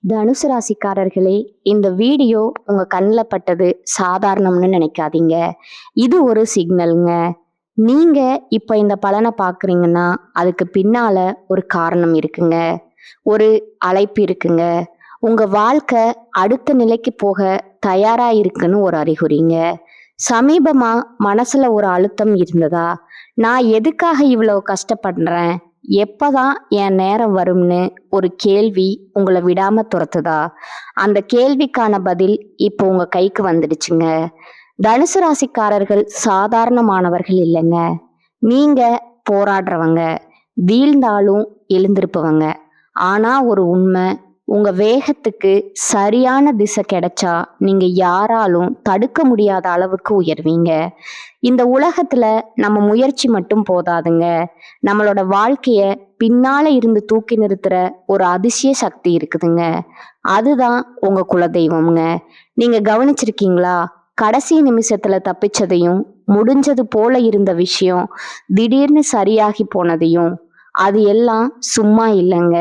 தனுசு ராசிக்காரர்களே, இந்த வீடியோ உங்க கண்ணில் பட்டது சாதாரணம்னு நினைக்காதீங்க. இது ஒரு சிக்னலுங்க. நீங்க இப்ப இந்த பலனை பார்க்குறீங்கன்னா அதுக்கு பின்னால ஒரு காரணம் இருக்குங்க. ஒரு அழைப்பு இருக்குங்க. உங்க வாழ்க்கை அடுத்த நிலைக்கு போக தயாரா இருக்குன்னு ஒரு அறிகுறிங்க. சமீபமா மனசுல ஒரு அழுத்தம் இருந்ததா? நான் எதுக்காக இவ்வளவு கஷ்டப்படுறேன்? எப்பதான் என் நேரம் வரும்னு ஒரு கேள்வி உங்களை விடாம துரத்துதா? அந்த கேள்விக்கான பதில் இப்போ உங்க கைக்கு வந்துடுச்சுங்க. தனுசு ராசிக்காரர்கள் சாதாரணமானவர்கள் இல்லைங்க. நீங்க போராடுறவங்க, வீழ்ந்தாலும் எழுந்திருப்பவங்க. ஆனா ஒரு உண்மை, உங்க வேகத்துக்கு சரியான திசை கிடைச்சா நீங்க யாராலும் தடுக்க முடியாத அளவுக்கு உயர்வீங்க. இந்த உலகத்துல நம்ம முயற்சி மட்டும் போதாதுங்க. நம்மளோட வாழ்க்கைய பின்னால இருந்து தூக்கி நிறுத்துற ஒரு அதிசய சக்தி இருக்குதுங்க. அதுதான் உங்க குலதெய்வம்ங்க. நீங்க கவனிச்சிருக்கீங்களா? கடைசி நிமிஷத்துல தப்பிச்சதையும், முடிஞ்சது போல இருந்த விஷயம் திடீர்னு சரியாகி போனதையும், அது எல்லாம் சும்மா இல்லைங்க.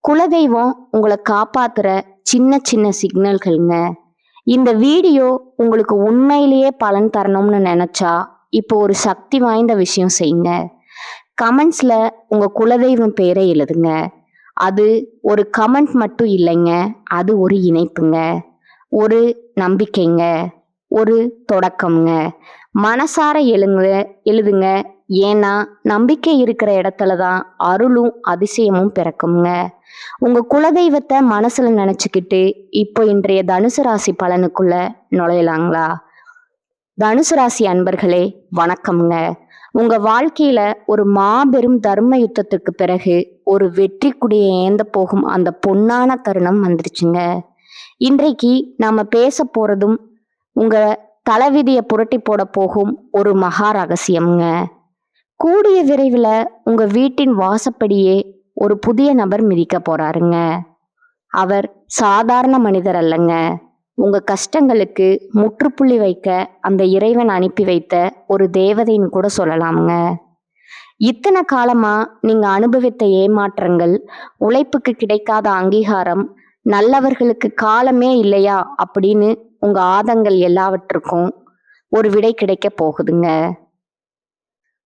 குலதெய்வம் உங்களை காப்பாத்துற சின்ன சின்ன சிக்னல்கள்ங்க. இந்த வீடியோ உங்களுக்கு உண்மையிலேயே பலன் தரணும்னு நினைச்சா இப்போ ஒரு சக்தி வாய்ந்த விஷயம் செய்யுங்க. கமெண்ட்ஸ்ல உங்க குலதெய்வம் பேரை எழுதுங்க. அது ஒரு கமெண்ட் மட்டும் இல்லைங்க, அது ஒரு இணைப்புங்க, ஒரு நம்பிக்கைங்க, ஒரு தொடக்கம்ங்க. மனசார எழுதுங்க. ஏன்னா நம்பிக்கை இருக்கிற இடத்துல தான் அருளும் அதிசயமும் பிறக்குங்க. உங்க குலதெய்வத்தை மனசுல நினைச்சுக்கிட்டு இப்போ இன்றைய தனுசு ராசி பலனுக்குள்ள நுழையலாங்களா? தனுசு ராசி அன்பர்களே, வணக்கம்ங்க. உங்க வாழ்க்கையில ஒரு மாபெரும் தர்ம யுத்தத்துக்கு பிறகு ஒரு வெற்றி கொடியை ஏந்த போகும் அந்த பொன்னான தருணம் வந்துருச்சுங்க. இன்றைக்கு நாம பேச போறதும் உங்க தலைவிதியை புரட்டி போட போகும் ஒரு மகா ரகசியம்ங்க. கூடிய விரைவில் உங்க வீட்டின் வாசப்படியே ஒரு புதிய நபர் மிதிக்க போறாருங்க. அவர் சாதாரண மனிதர் அல்லங்க. உங்க கஷ்டங்களுக்கு முற்றுப்புள்ளி வைக்க அந்த இறைவன் அனுப்பி வைத்த ஒரு தேவதைன்னு கூட சொல்லலாமுங்க. இத்தனை காலமா நீங்க அனுபவித்த ஏமாற்றங்கள், உழைப்புக்கு கிடைக்காத அங்கீகாரம், நல்லவர்களுக்கு காலமே இல்லையா அப்படின்னு உங்க ஆதங்கள் எல்லாவற்றுக்கும் ஒரு விடை கிடைக்க போகுதுங்க.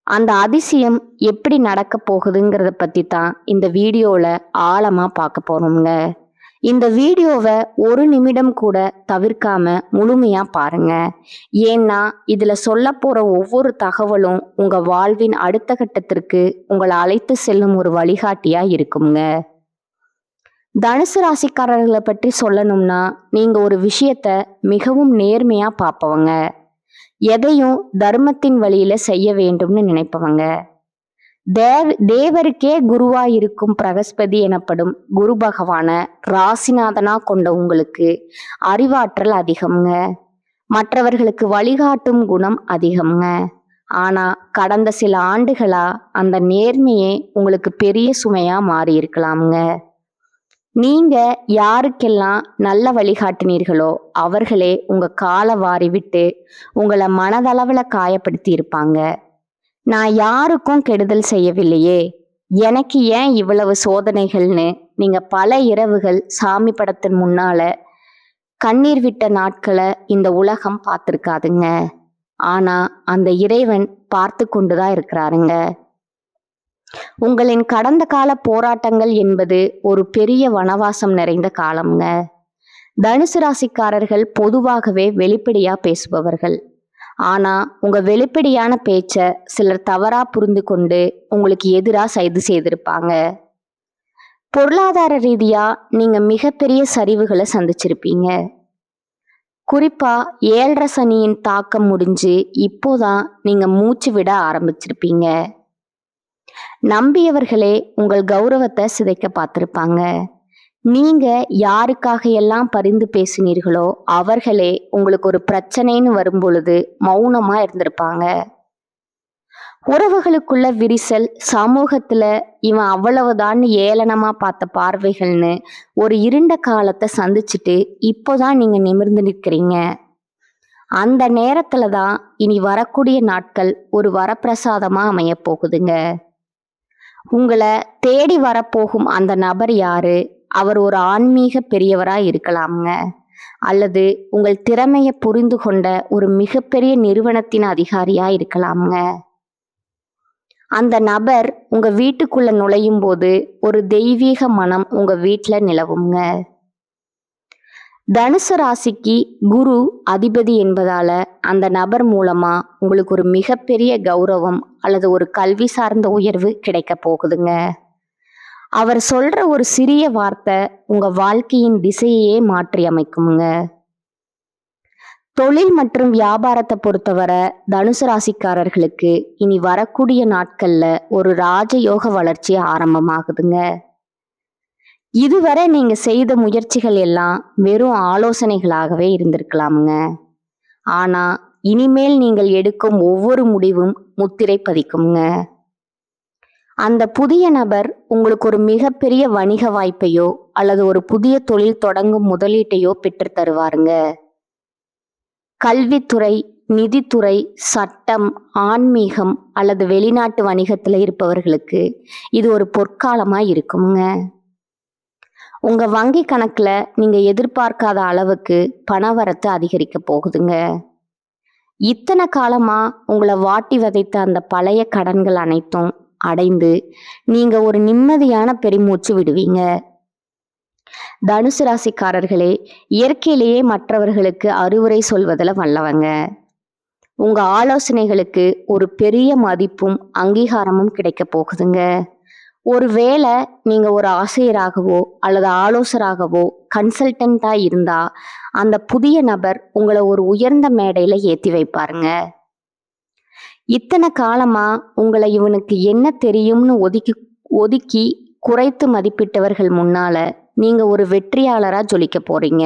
அந்த அதிசயம் எப்படி நடக்க போகுதுங்கிறத பத்தி தான் இந்த வீடியோல ஆழமா பார்க்க போறோம்ங்க. இந்த வீடியோவை ஒரு நிமிடம் கூட தவிர்க்காம முழுமையா பாருங்க. ஏன்னா இதுல சொல்ல போற ஒவ்வொரு தகவலும் உங்க வாழ்வின் அடுத்த கட்டத்திற்கு உங்களை அழைத்து செல்லும் ஒரு வழிகாட்டியா இருக்குங்க. தனுசு ராசிக்காரர்களை பற்றி சொல்லணும்னா, நீங்க ஒரு விஷயத்த மிகவும் நேர்மையா பார்ப்பவங்க. எதையும் தர்மத்தின் வழியில செய்ய வேண்டும்னு நினைப்பவங்க. தேவருக்கே குருவா இருக்கும் பிரகஸ்பதி எனப்படும் குரு பகவான ராசிநாதனா கொண்ட உங்களுக்கு அறிவாற்றல் அதிகம்ங்க. மற்றவர்களுக்கு வழிகாட்டும் குணம் அதிகம்ங்க. ஆனா கடந்த சில ஆண்டுகளா அந்த நேர்மையே உங்களுக்கு பெரிய சுமையா மாறி இருக்கலாம்ங்க. நீங்க யாருக்கெல்லாம் நல்ல வழிகாட்டினீர்களோ அவர்களே உங்க காலை வாரி விட்டு உங்களை மனதளவுல காயப்படுத்தி இருப்பாங்க. நான் யாருக்கும் கெடுதல் செய்யவில்லையே, எனக்கு ஏன் இவ்வளவு சோதனைகள்னு நீங்க பல இரவுகள் சாமி படத்தின் முன்னால கண்ணீர் விட்ட நாட்களை இந்த உலகம் பார்த்துருக்காதுங்க. ஆனா அந்த இறைவன் பார்த்து கொண்டுதான் இருக்கிறாருங்க. உங்களின் கடந்த கால போராட்டங்கள் என்பது ஒரு பெரிய வனவாசம் நிறைந்த காலம்ங்க. தனுசு ராசிக்காரர்கள் பொதுவாகவே வெளிப்படையா பேசுபவர்கள். ஆனா உங்க வெளிப்படையான பேச்ச சிலர் தவறா புரிந்து கொண்டு உங்களுக்கு எதிராக செய்து செய்திருப்பாங்க. பொருளாதார ரீதியா நீங்க மிகப்பெரிய சரிவுகளை சந்திச்சிருப்பீங்க. குறிப்பா 7.5 சனியின் தாக்கம் முடிஞ்சு இப்போதான் நீங்க மூச்சு விட ஆரம்பிச்சிருப்பீங்க. நம்பியவர்களே உங்கள் கௌரவத்தை சிதைக்க பார்த்திருப்பாங்க. நீங்க யாருக்காக எல்லாம் பரிந்து பேசினீர்களோ அவர்களே உங்களுக்கு ஒரு பிரச்சனைன்னு வரும் பொழுது மௌனமா இருந்திருப்பாங்க. உறவுகளுக்குள்ள விரிசல், சமூகத்துல இவன் அவ்வளவுதான் ஏளனமா பார்த்த பார்வைகள்னு ஒரு இருண்ட காலத்தை சந்திச்சுட்டு இப்போதான் நீங்க நிமிர்ந்து நிற்கிறீங்க. அந்த நேரத்துலதான் இனி வரக்கூடிய நாட்கள் ஒரு வரப்பிரசாதமா அமைய போகுதுங்க. உங்களை தேடி வரப்போகும் அந்த நபர் யாரு, அவர் ஒரு ஆன்மீக பெரியவரா இருக்கலாம்ங்க. அல்லது உங்கள் திறமையை புரிந்து கொண்ட ஒரு மிகப்பெரிய நிறுவனத்தின் அதிகாரியா இருக்கலாம்ங்க. அந்த நபர் உங்க வீட்டுக்குள்ள நுழையும் போது ஒரு தெய்வீக மனம் உங்க வீட்டுல நிலவுங்க. தனுசு ராசிக்கு குரு அதிபதி என்பதால அந்த நபர் மூலமா உங்களுக்கு ஒரு மிகப்பெரிய கௌரவம் அல்லது ஒரு கல்வி சார்ந்த உயர்வு கிடைக்க போகுதுங்க. அவர் சொல்ற ஒரு சிறிய வார்த்தை உங்க வாழ்க்கையின் திசையையே மாற்றி அமைக்குங்க. தொழில் மற்றும் வியாபாரத்தை பொறுத்தவரை தனுசு ராசிக்காரர்களுக்கு இனி வரக்கூடிய நாட்கள்ல ஒரு ராஜயோக வளர்ச்சி ஆரம்பமாகுதுங்க. இதுவரை நீங்க செய்த முயற்சிகள் எல்லாம் வெறும் ஆலோசனைகளாகவே இருந்திருக்கலாமுங்க. ஆனா இனிமேல் நீங்கள் எடுக்கும் ஒவ்வொரு முடிவும் முத்திரை பதிக்குங்க. அந்த புதிய நபர் உங்களுக்கு ஒரு மிகப்பெரிய வணிக வாய்ப்பையோ அல்லது ஒரு புதிய தொழில் தொடங்கும் முதலீட்டையோ பெற்று தருவாருங்க. கல்வித்துறை, நிதித்துறை, சட்டம், ஆன்மீகம் அல்லது வெளிநாட்டு வணிகத்துல இருப்பவர்களுக்கு இது ஒரு பொற்காலமா இருக்குங்க. உங்க வங்கி கணக்குல நீங்க எதிர்பார்க்காத அளவுக்கு பணவரத்து அதிகரிக்க போகுதுங்க. இத்தனை காலமா உங்களை வாட்டி வதைத்த அந்த பழைய கடன்கள் அனைத்தும் அடைந்து நீங்க ஒரு நிம்மதியான பெருமூச்சு விடுவீங்க. தனுசு ராசிக்காரர்களே, இயற்கையிலேயே மற்றவர்களுக்கு அறிவுரை சொல்வதில் வல்லவங்க. உங்க ஆலோசனைகளுக்கு ஒரு பெரிய மதிப்பும் அங்கீகாரமும் கிடைக்க போகுதுங்க. ஒருவேளை நீங்க ஒரு ஆசிரியராகவோ அல்லது ஆலோசகராகவோ கன்சல்டண்டா இருந்தா அந்த புதிய நபர் உங்களை ஒரு உயர்ந்த மேடையில ஏத்தி வைப்பாருங்க. இத்தனை காலமா உங்களை இவனுக்கு என்ன தெரியும்னு ஒதுக்கி குறைத்து மதிப்பிட்டவர்கள் முன்னால நீங்க ஒரு வெற்றியாளரா ஜொலிக்க போறீங்க.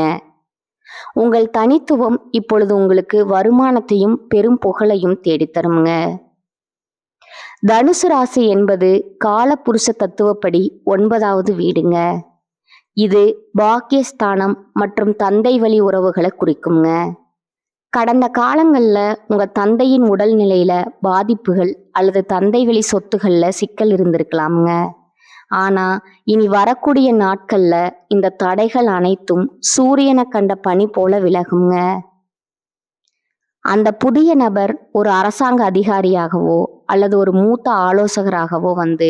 உங்கள் தனித்துவம் இப்பொழுது உங்களுக்கு வருமானத்தையும் பெரும் புகழையும் தேடித்தருங்க. தனுசு ராசி என்பது காலபுருஷ தத்துவப்படி 9வது வீடுங்க. இது பாக்கியஸ்தானம் மற்றும் தந்தை வழி உறவுகளை குறிக்குங்க. கடந்த காலங்கள்ல உங்க தந்தையின் உடல்நிலையில பாதிப்புகள் அல்லது தந்தை வழி சொத்துகள்ல சிக்கல் இருந்திருக்கலாமுங்க. ஆனா இனி வரக்கூடிய நாட்கள்ல இந்த தடைகள் அனைத்தும் சூரியனை கண்ட பனி போல விலகுங்க. அந்த புதிய நபர் ஒரு அரசாங்க அதிகாரியாகவோ அல்லது ஒரு மூத்த ஆலோசகராகவோ வந்து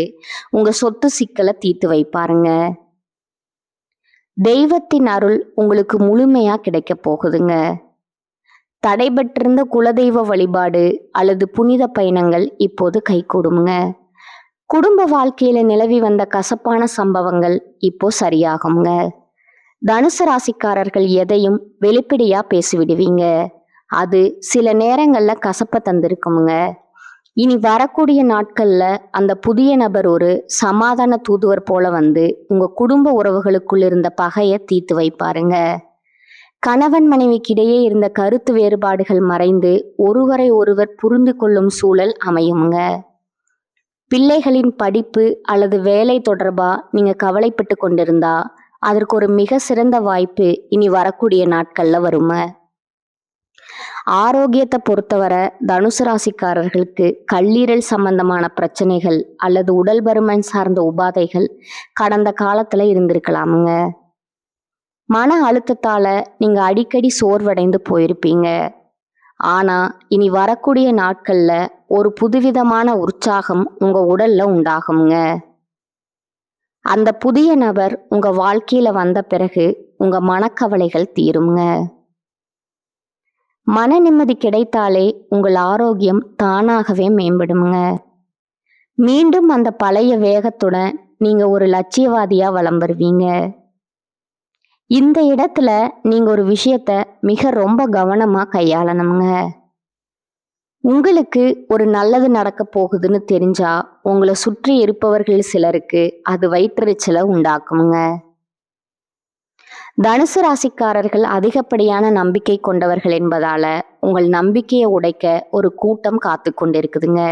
உங்க சொத்து சிக்கலை தீர்த்து வைப்பாருங்க. தெய்வத்தின் அருள் உங்களுக்கு முழுமையா கிடைக்க போகுதுங்க. தடைபட்டிருந்த குலதெய்வ வழிபாடு அல்லது புனித பயணங்கள் இப்போது கைகூடுங்க. குடும்ப வாழ்க்கையில நிலவி வந்த கசப்பான சம்பவங்கள் இப்போ சரியாகுங்க. தனுசு ராசிக்காரர்கள் எதையும் வெளிப்படையா பேசிவிடுவீங்க. அது சில நேரங்கள்ல கசப்பை தந்திருக்குமுங்க. இனி வரக்கூடிய நாட்கள்ல அந்த புதிய நபர் ஒரு சமாதான தூதுவர் போல வந்து உங்க குடும்ப உறவுகளுக்குள் இருந்த பகையை தீர்த்து வைப்பாருங்க. கணவன் மனைவிக்கிடையே இருந்த கருத்து வேறுபாடுகள் மறைந்து ஒருவரை ஒருவர் புரிந்து கொள்ளும் சூழல் அமையுங்க. பிள்ளைகளின் படிப்பு அல்லது வேலை தொடர்பா நீங்க கவலைப்பட்டு கொண்டிருந்தா அதற்கு ஒரு மிக சிறந்த வாய்ப்பு இனி வரக்கூடிய நாட்கள்ல வருங்க. ஆரோக்கியத்தை பொறுத்தவரை தனுசு ராசிக்காரர்களுக்கு கல்லீரல் சம்பந்தமான பிரச்சனைகள் அல்லது உடல் பருமன் சார்ந்த உபாதைகள் கடந்த காலத்துல இருந்திருக்கலாமுங்க. மன அழுத்தத்தால நீங்க அடிக்கடி சோர்வடைந்து போயிருப்பீங்க. ஆனா இனி வரக்கூடிய நாட்கள்ல ஒரு புதுவிதமான உற்சாகம் உங்க உடல்ல உண்டாகுங்க. அந்த புதிய நபர் உங்க வாழ்க்கையில வந்த பிறகு உங்க மனக்கவலைகள் தீருங்க. மன நிம்மதி கிடைத்தாலே உங்கள் ஆரோக்கியம் தானாகவே மேம்படுங்க. மீண்டும் அந்த பழைய வேகத்துடன் நீங்க ஒரு லட்சியவாதியா வலம் வருவீங்க. இந்த இடத்துல நீங்க ஒரு விஷயத்த மிக ரொம்ப கவனமா கையாளணுங்க. உங்களுக்கு ஒரு நல்லது நடக்க போகுதுன்னு தெரிஞ்சா உங்களை சுற்றி இருப்பவர்கள் சிலருக்கு அது வயிற்றெரிச்சலை உண்டாக்குங்க. தனுசு ராசிக்காரர்கள் அதிகப்படியான நம்பிக்கை கொண்டவர்கள் என்பதால உங்கள் நம்பிக்கையை உடைக்க ஒரு கூட்டம் காத்து கொண்டிருக்குதுங்க.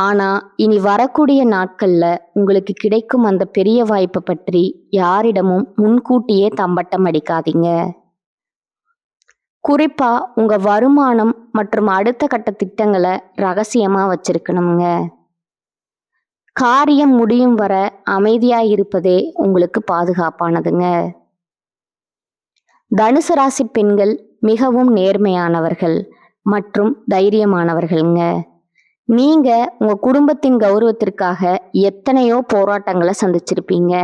ஆனா இனி வரக்கூடிய நாட்கள்ல உங்களுக்கு கிடைக்கும் அந்த பெரிய வாய்ப்பை பற்றி யாரிடமும் முன்கூட்டியே தம்பட்டம் அடிக்காதீங்க. குறிப்பா உங்க வருமானம் மற்றும் அடுத்த கட்ட திட்டங்களை ரகசியமா வச்சிருக்கணுங்க. காரியம் முடியும் வர அமைதியா இருப்பதே உங்களுக்கு பாதுகாப்பானதுங்க. தனுசு ராசி பெண்கள் மிகவும் நேர்மையானவர்கள் மற்றும் தைரியமானவர்கள்ங்க. நீங்க உங்க குடும்பத்தின் கௌரவத்திற்காக எத்தனையோ போராட்டங்களை சந்திச்சிருப்பீங்க.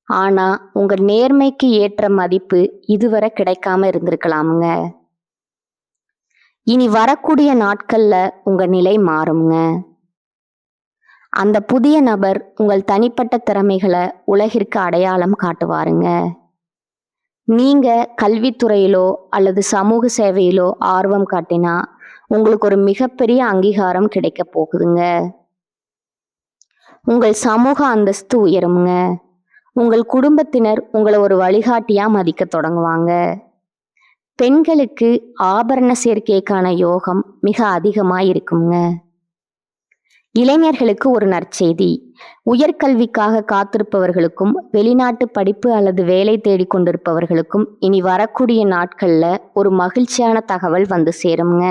ஆனா உங்க நேர்மைக்கு ஏற்ற மதிப்பு இதுவரை கிடைக்காம இருந்திருக்கலாமுங்க. இனி வரக்கூடிய நாட்கள்ல உங்க நிலை மாறுங்க. அந்த புதிய நபர் உங்கள் தனிப்பட்ட திறமைகளை உலகிற்கு அடையாளம் காட்டுவாருங்க. நீங்க கல்வித்துறையிலோ அல்லது சமூக சேவையிலோ ஆர்வம் காட்டினா உங்களுக்கு ஒரு மிகப்பெரிய அங்கீகாரம் கிடைக்க போகுதுங்க. உங்கள் சமூக அந்தஸ்து உயருங்க. உங்கள் குடும்பத்தினர் உங்களை ஒரு வழிகாட்டியா மதிக்க தொடங்குவாங்க. பெண்களுக்கு ஆபரண சேர்க்கைக்கான யோகம் மிக அதிகமா இருக்குங்க. இளைஞர்களுக்கு ஒரு நற்செய்தி. உயர்கல்விக்காக காத்திருப்பவர்களுக்கும் வெளிநாட்டு படிப்பு அல்லது வேலை தேடிக் கொண்டிருப்பவர்களுக்கும் இனி வரக்கூடிய நாட்கள்ல ஒரு மகிழ்ச்சியான தகவல் வந்து சேருங்க.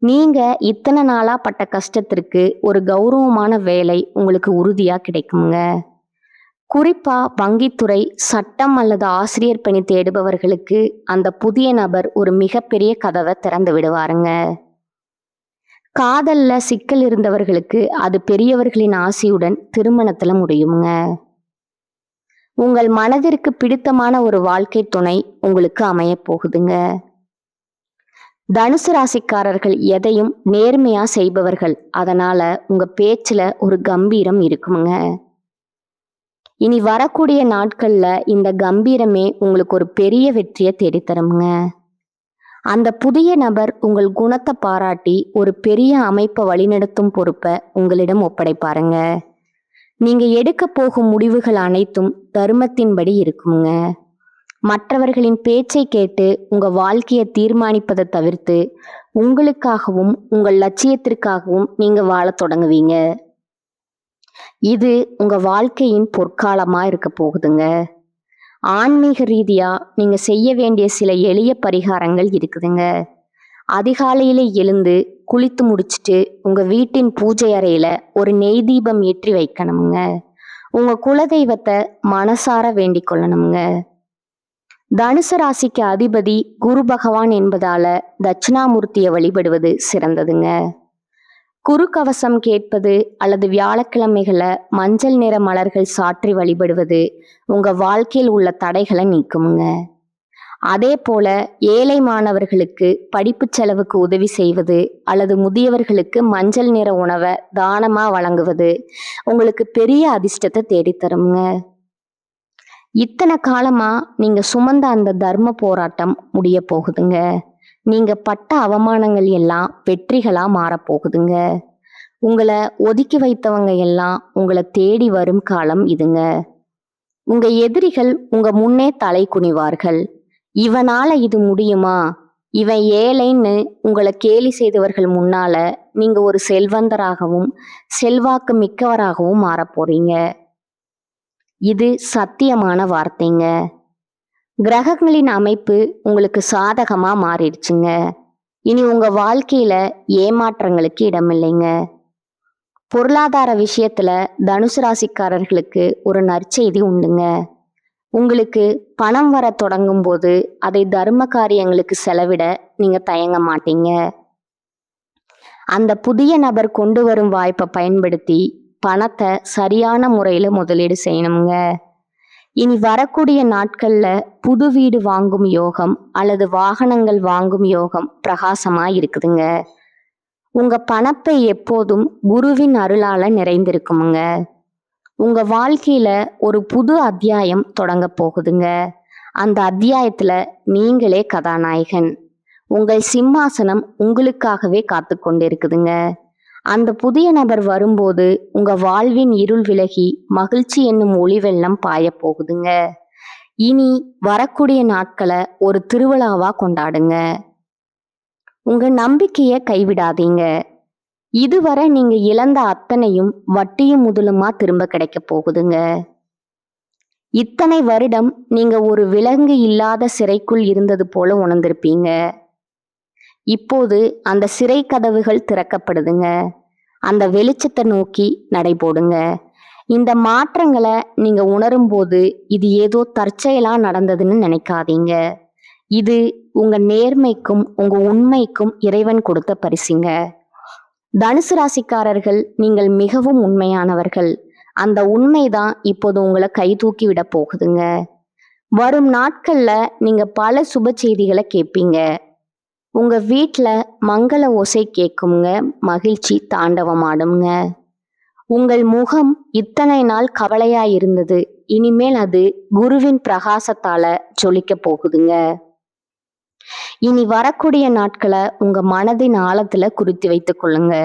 நீங்க இத்தனை நாளா பட்ட கஷ்டத்திற்கு ஒரு கௌரவமான வேலை உங்களுக்கு உறுதியா கிடைக்குங்க. குறிப்பா வங்கித்துறை, சட்டம் அல்லது ஆசிரியர் பணி தேடுபவர்களுக்கு அந்த புதிய நபர் ஒரு மிகப்பெரிய கதவை திறந்து விடுவாருங்க. காதல்ல சிக்கல் இருந்தவர்களுக்கு அது பெரியவர்களின் ஆசியுடன் திருமணத்துல முடியுங்க. உங்கள் மனதிற்கு பிடித்தமான ஒரு வாழ்க்கை துணை உங்களுக்கு அமைய போகுதுங்க. தனுசு ராசிக்காரர்கள் எதையும் நேர்மையா செய்பவர்கள். அதனால உங்க பேச்சுல ஒரு கம்பீரம் இருக்குங்க. இனி வரக்கூடிய நாட்கள்ல இந்த கம்பீரமே உங்களுக்கு ஒரு பெரிய வெற்றியை தேடித்தருங்க. அந்த புதிய நபர் உங்கள் குணத்தை பாராட்டி ஒரு பெரிய அமைப்பை வழிநடத்தும் பொறுப்பை உங்களிடம் ஒப்படைப்பாருங்க. நீங்க எடுக்க போகும் முடிவுகள் அனைத்தும் தர்மத்தின்படி இருக்குங்க. மற்றவர்களின் பேச்சை கேட்டு உங்க வாழ்க்கையை தீர்மானிப்பதை தவிர்த்து உங்களுக்காகவும் உங்கள் லட்சியத்திற்காகவும் நீங்க வாழத் தொடங்குவீங்க. இது உங்க வாழ்க்கையின் பொற்காலமா இருக்க போகுதுங்க. ஆன்மீக ரீதியா நீங்க செய்ய வேண்டிய சில எளிய பரிகாரங்கள் இருக்குதுங்க. அதிகாலையில எழுந்து குளித்து முடிச்சுட்டு உங்க வீட்டின் பூஜை அறையில ஒரு நெய் தீபம் ஏற்றி வைக்கணுங்க. உங்க குலதெய்வத்தை மனசார வேண்டிக் கொள்ளணுங்க. தனுசு ராசிக்கு அதிபதி குரு பகவான் என்பதால தட்சிணாமூர்த்தியை வழிபடுவது சிறந்ததுங்க. குரு கவசம் கேட்பது அல்லது வியாழக்கிழமைகளை மஞ்சள் நிற மலர்கள் சாற்றி வழிபடுவது உங்க வாழ்க்கையில் உள்ள தடைகளை நீக்குமுங்க. அதே போல ஏழை மாணவர்களுக்கு படிப்பு செலவுக்கு உதவி செய்வது அல்லது முதியவர்களுக்கு மஞ்சள் நிற உணவை தானமா வழங்குவது உங்களுக்கு பெரிய அதிர்ஷ்டத்தை தேடித்தருங்க. இத்தனை காலமா நீங்க சுமந்த அந்த தர்ம போராட்டம் முடிய போகுதுங்க. நீங்க பட்ட அவமானங்கள் எல்லாம் வெற்றிகளா மாறப்போகுதுங்க. உங்களை ஒதுக்கி வைத்தவங்க எல்லாம் உங்களை தேடி வரும் காலம் இதுங்க. உங்க எதிரிகள் உங்க முன்னே தலை குனிவார்கள். இவனால இது முடியுமா, இவன் ஏழைன்னு உங்களை கேலி செய்தவர்கள் முன்னால நீங்க ஒரு செல்வந்தராகவும் செல்வாக்கு மிக்கவராகவும் மாறப்போறீங்க. இது சத்தியமான வார்த்தைங்க. கிரகங்களின் அமைப்பு உங்களுக்கு சாதகமா மாறிடுச்சுங்க. இனி உங்க வாழ்க்கையில ஏமாற்றங்களுக்கு இடமில்லைங்க. பொருளாதார விஷயத்துல தனுசு ராசிக்காரர்களுக்கு ஒரு நற்செய்தி உண்டுங்க. உங்களுக்கு பணம் வர தொடங்கும் போது அதை தர்ம காரியங்களுக்கு செலவிட நீங்க தயங்க மாட்டீங்க. அந்த புதிய நபர் கொண்டு வரும் வாய்ப்பை பயன்படுத்தி பணத்தை சரியான முறையில முதலீடு செய்யணுங்க. இனி வரக்கூடிய நாட்கள்ல புது வீடு வாங்கும் யோகம் அல்லது வாகனங்கள் வாங்கும் யோகம் பிரகாசமா இருக்குதுங்க. உங்க பணப்பை எப்போதும் குருவின் அருளால நிறைந்திருக்குமுங்க. உங்க வாழ்க்கையில ஒரு புது அத்தியாயம் தொடங்க போகுதுங்க. அந்த அத்தியாயத்துல நீங்களே கதாநாயகன். உங்கள் சிம்மாசனம் உங்களுக்காகவே காத்து கொண்டிருக்குதுங்க. அந்த புதிய நபர் வரும்போது உங்க வாழ்வின் இருள் விலகி மகிழ்ச்சி என்னும் ஒளி வெள்ளம் பாய போகுதுங்க. இனி வரக்கூடிய நாட்களை ஒரு திருவிழாவா கொண்டாடுங்க. உங்க நம்பிக்கைய கைவிடாதீங்க. இதுவரை நீங்க இழந்த அத்தனையும் வட்டியும் முதலுமா திரும்ப கிடைக்க போகுதுங்க. இத்தனை வருடம் நீங்க ஒரு விலங்கு இல்லாத சிறைக்குள் இருந்தது போல உணர்ந்திருப்பீங்க. இப்போது அந்த சிறை கதவுகள் திறக்கப்படுதுங்க. அந்த வெளிச்சத்தை நோக்கி நடைபோடுங்க. இந்த மாற்றங்களை நீங்க உணரும் போது இது ஏதோ தற்செயலா நடந்ததுன்னு நினைக்காதீங்க. இது உங்க நேர்மைக்கும் உங்க உண்மைக்கும் இறைவன் கொடுத்த பரிசுங்க. தனுசு ராசிக்காரர்கள், நீங்கள் மிகவும் உண்மையானவர்கள். அந்த உண்மைதான் இப்போது உங்களை கை தூக்கி விட போகுதுங்க. வரும் நாட்கள்ல நீங்க பல சுப செய்திகளை கேட்பீங்க. உங்க வீட்ல மங்கள ஓசை கேட்குங்க, மகிழ்ச்சி தாண்டவமாடுங்க. உங்கள் முகம் இத்தனை நாள் கவலையா இருந்தது, இனிமேல் அது குருவின் பிரகாசத்தால ஜொலிக்க போகுதுங்க. இனி வரக்கூடிய நாட்களை உங்க மனதின் ஆழத்துல குறித்து வைத்துக் கொள்ளுங்க.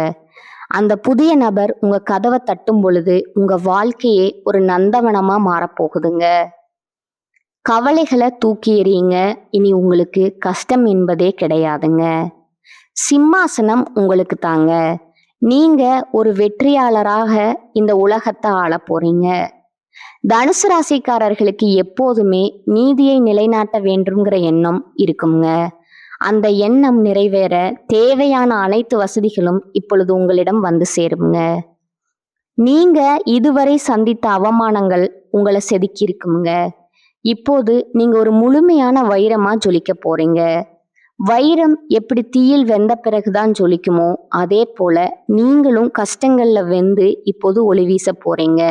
அந்த புதிய நபர் உங்க கதவை தட்டும் பொழுது உங்க வாழ்க்கையே ஒரு நந்தவனமா மாறப்போகுதுங்க. கவலைகளை தூக்கி எறியுங்க. இனி உங்களுக்கு கஷ்டம் என்பதே கிடையாதுங்க. சிம்மாசனம் உங்களுக்கு தாங்க. நீங்க ஒரு வெற்றியாளராக இந்த உலகத்தை ஆள போறீங்க. தனுசு ராசிக்காரர்களுக்கு எப்போதுமே நீதியை நிலைநாட்ட வேண்டும்ங்கிற எண்ணம் இருக்குங்க. அந்த எண்ணம் நிறைவேற தேவையான அனைத்து வசதிகளும் இப்பொழுது உங்களிடம் வந்து சேருங்க. நீங்க இதுவரை சந்தித்த அவமானங்கள் உங்களை செதுக்கி இருக்குங்க. இப்போது நீங்க ஒரு முழுமையான வைரமா ஜொலிக்க போறீங்க. வைரம் எப்படி தீயில் வெந்த பிறகுதான் ஜொலிக்குமோ அதே போல நீங்களும் கஷ்டங்கள்ல வெந்து இப்போது ஒளி வீச போறீங்க.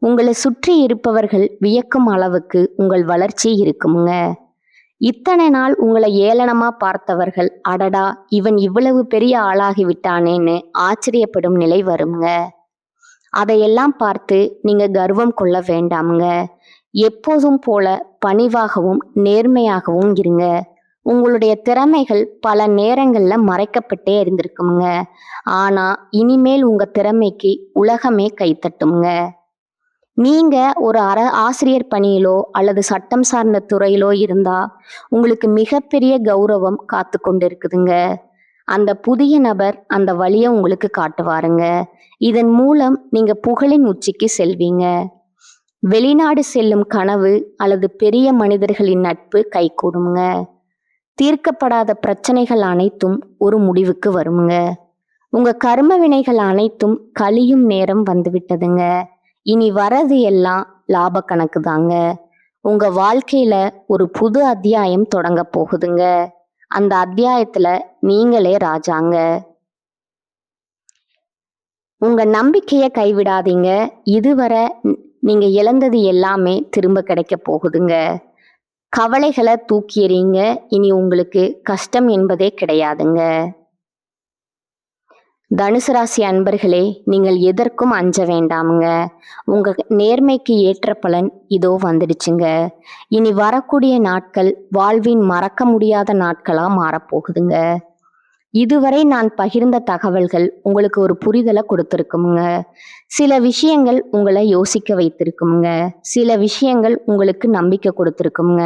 உங்களை சுற்றி இருப்பவர்கள் வியக்கும் அளவுக்கு உங்கள் வளர்ச்சி இருக்குங்க. இத்தனை நாள் உங்களை ஏளனமா பார்த்தவர்கள், அடடா இவன் இவ்வளவு பெரிய ஆளாகி விட்டானேன்னு ஆச்சரியப்படும் நிலை வருங்க. அதையெல்லாம் பார்த்து நீங்க கர்வம் கொள்ள வேண்டாமுங்க. எப்போதும் போல பணிவாகவும் நேர்மையாகவும் இருங்க. உங்களுடைய திறமைகள் பல நேரங்கள்ல மறைக்கப்பட்டே இருந்திருக்குங்க. ஆனா இனிமேல் உங்க திறமைக்கு உலகமே கைத்தட்டுங்க. நீங்க ஒரு ஆசிரியர் பணியிலோ அல்லது சட்டம் சார்ந்த துறையிலோ இருந்தா உங்களுக்கு மிகப்பெரிய கௌரவம் காத்து கொண்டு இருக்குதுங்க. அந்த புதிய நபர் அந்த வழியை உங்களுக்கு காட்டுவாருங்க. இதன் மூலம் நீங்க புகழின் உச்சிக்கு செல்வீங்க. வெளிநாடு செல்லும் கனவு அல்லது பெரிய மனிதர்களின் நட்பு கைகூடுங்க. தீர்க்கப்படாத பிரச்சனைகள் அனைத்தும் ஒரு முடிவுக்கு வருங்க. உங்க கர்ம வினைகள் அனைத்தும் கழியும் நேரம் வந்துவிட்டதுங்க. இனி வரது எல்லாம் லாப கணக்கு தாங்க. உங்க வாழ்க்கையில ஒரு புது அத்தியாயம் தொடங்க போகுதுங்க. அந்த அத்தியாயத்துல நீங்களே ராஜாங்க. உங்க நம்பிக்கைய கைவிடாதீங்க. இதுவரை நீங்க இழந்தது எல்லாமே திரும்ப கிடைக்க போகுதுங்க. கவலைகளை தூக்கி எறியுங்க. இனி உங்களுக்கு கஷ்டம் என்பதே கிடையாதுங்க. தனுசு ராசி அன்பர்களே, நீங்கள் எதற்கும் அஞ்ச வேண்டாமுங்க. உங்க நேர்மைக்கு ஏற்ற பலன் இதோ வந்துடுச்சுங்க. இனி வரக்கூடிய நாட்கள் வாழ்வின் மறக்க முடியாத நாட்களா மாறப்போகுதுங்க. இதுவரை நான் பகிர்ந்த தகவல்கள் உங்களுக்கு ஒரு புரிதலை கொடுத்துருக்குமுங்க. சில விஷயங்கள் உங்களை யோசிக்க வைத்திருக்குமுங்க. சில விஷயங்கள் உங்களுக்கு நம்பிக்கை கொடுத்துருக்குமுங்க.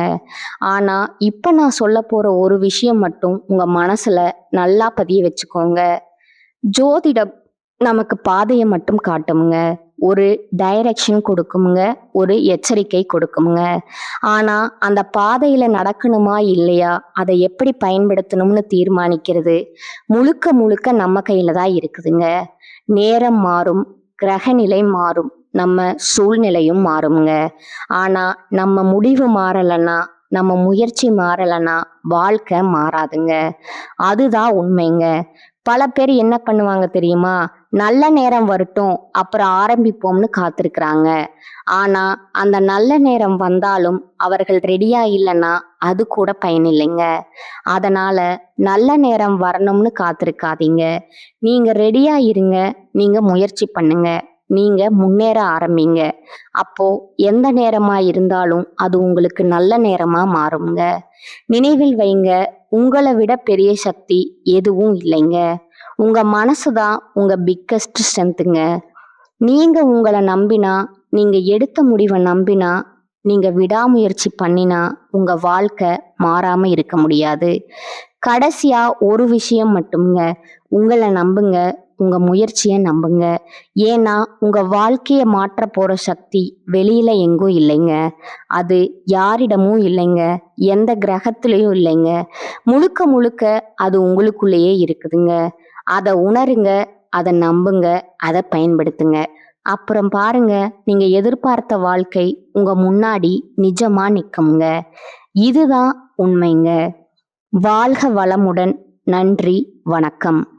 ஆனா இப்ப நான் சொல்ல போற ஒரு விஷயம் மட்டும் உங்க மனசுல நல்லா பதிய வச்சுக்கோங்க. ஜோதிடம் நமக்கு பாதையை மட்டும் காட்டுமுங்க. ஒரு டைரக்ஷன் கொடுக்குமுங்க, ஒரு எச்சரிக்கை கொடுக்குமுங்க. ஆனா அந்த பாதையில நடக்கணுமா இல்லையா, அதை எப்படி பயன்படுத்தணும்னு தீர்மானிக்கிறது முழுக்க முழுக்க நம்ம கையில தான் இருக்குதுங்க. நேரம் மாறும், கிரகநிலை மாறும், நம்ம சூழ்நிலையும் மாறுங்க. ஆனா நம்ம முடிவு மாறலைன்னா, நம்ம முயற்சி மாறலைன்னா வாழ்க்கை மாறாதுங்க. அதுதான் உண்மைங்க. பல பேர் என்ன பண்ணுவாங்க தெரியுமா, நல்ல நேரம் வரட்டும் அப்புறம் ஆரம்பிப்போம்னு காத்திருக்கிறாங்க. ஆனா அந்த நல்ல நேரம் வந்தாலும் அவர்கள் ரெடியா இல்லைன்னா அது கூட பயனில்லைங்க. அதனால நல்ல நேரம் வரணும்னு காத்திருக்காதீங்க. நீங்க ரெடியா இருங்க. நீங்க முயற்சி பண்ணுங்க. நீங்க முன்னேற ஆரம்பிங்க. அப்போ எந்த நேரமா இருந்தாலும் அது உங்களுக்கு நல்ல நேரமா மாறுங்க. நினைவில் வைங்க, உங்களை விட பெரிய சக்தி எதுவும் இல்லைங்க. உங்க மனசுதான் உங்க பிக்கஸ்ட் ஸ்ட்ரென்த்துங்க. நீங்க உங்களை நம்பினா, நீங்க எடுத்த முடிவை நம்பினா, நீங்க விடாமுயற்சி பண்ணினா உங்க வாழ்க்கை மாறாம இருக்க முடியாது. கடைசியா ஒரு விஷயம் மட்டும்ங்க, உங்களை நம்புங்க, உங்க முயற்சியை நம்புங்க. ஏன்னா உங்க வாழ்க்கையை மாற்ற போற சக்தி வெளியில எங்கும் இல்லைங்க. அது யாரிடமும் இல்லைங்க, எந்த கிரகத்திலையும் இல்லைங்க. முழுக்க முழுக்க அது உங்களுக்குள்ளேயே இருக்குதுங்க. அதை உணருங்க. அதை நம்புங்க, அதை பயன்படுத்துங்க. அப்புறம் பாருங்க, நீங்க எதிர்பார்த்த வாழ்க்கை உங்க முன்னாடி நிஜமா நிக்குங்க. இதுதான் உண்மைங்க. வாழ்க வளமுடன். நன்றி, வணக்கம்.